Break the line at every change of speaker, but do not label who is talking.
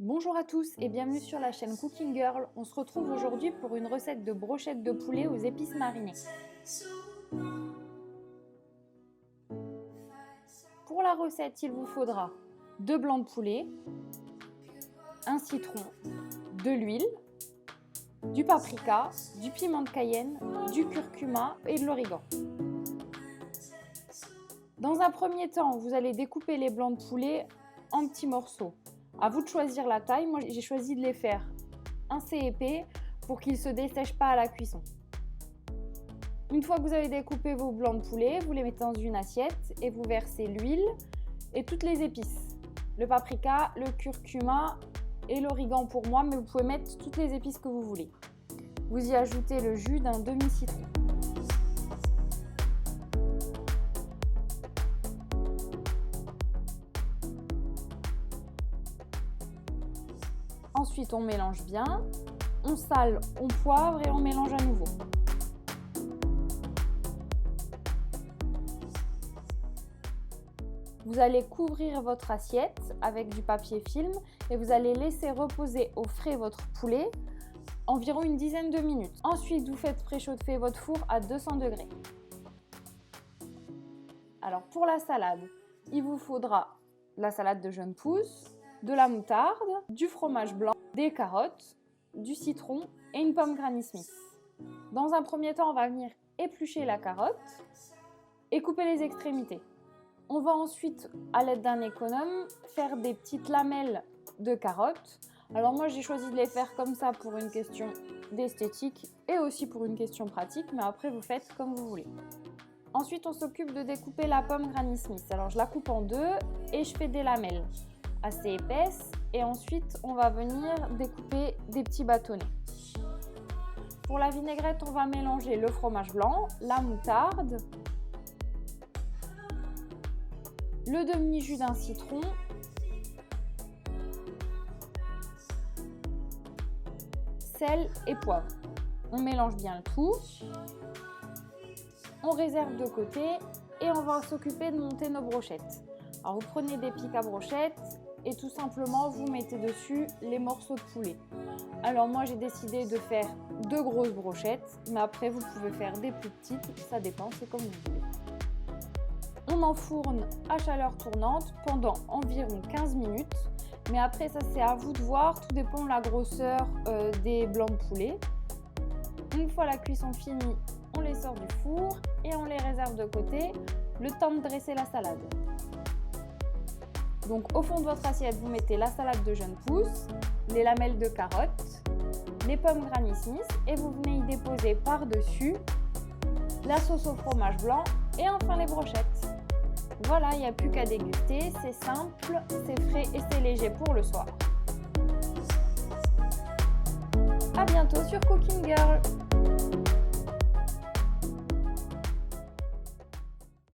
Bonjour à tous et bienvenue sur la chaîne Cooking Girl. On se retrouve aujourd'hui pour une recette de brochettes de poulet aux épices marinées. Pour la recette, il vous faudra 2 blancs de poulet, un citron, de l'huile, du paprika, du piment de Cayenne, du curcuma et de l'origan. Dans un premier temps, vous allez découper les blancs de poulet en petits morceaux. À vous de choisir la taille. Moi, j'ai choisi de les faire assez épais pour qu'ils ne se dessèchent pas à la cuisson. Une fois que vous avez découpé vos blancs de poulet, vous les mettez dans une assiette et vous versez l'huile et toutes les épices. Le paprika, le curcuma et l'origan pour moi, mais vous pouvez mettre toutes les épices que vous voulez. Vous y ajoutez le jus d'un demi-citron. Ensuite, on mélange bien, on sale, on poivre et on mélange à nouveau. Vous allez couvrir votre assiette avec du papier film et vous allez laisser reposer au frais votre poulet environ une dizaine de minutes. Ensuite, vous faites préchauffer votre four à 200 degrés. Alors pour la salade, il vous faudra la salade de jeunes pousses, de la moutarde, du fromage blanc, des carottes, du citron et une pomme Granny Smith. Dans un premier temps, on va venir éplucher la carotte et couper les extrémités. On va ensuite, à l'aide d'un économe, faire des petites lamelles de carottes. Alors moi, j'ai choisi de les faire comme ça pour une question d'esthétique et aussi pour une question pratique, mais après, vous faites comme vous voulez. Ensuite, on s'occupe de découper la pomme Granny Smith. Alors, je la coupe en deux et je fais des lamelles assez épaisses. Et ensuite, on va venir découper des petits bâtonnets. Pour la vinaigrette, on va mélanger le fromage blanc, la moutarde, le demi-jus d'un citron, sel et poivre. On mélange bien le tout. On réserve de côté et on va s'occuper de monter nos brochettes. Alors vous prenez des pics à brochettes et tout simplement vous mettez dessus les morceaux de poulet. Alors moi j'ai décidé de faire 2 grosses brochettes, mais après vous pouvez faire des plus petites, ça dépend, c'est comme vous voulez. On enfourne à chaleur tournante pendant environ 15 minutes, mais après ça c'est à vous de voir, tout dépend de la grosseur des blancs de poulet. Une fois la cuisson finie, on les sort du four et on les réserve de côté, le temps de dresser la salade. Donc au fond de votre assiette, vous mettez la salade de jeunes pousses, les lamelles de carottes, les pommes Granny Smith et vous venez y déposer par-dessus la sauce au fromage blanc et enfin les brochettes. Voilà, il n'y a plus qu'à déguster, c'est simple, c'est frais et c'est léger pour le soir. À bientôt sur Cooking Girl.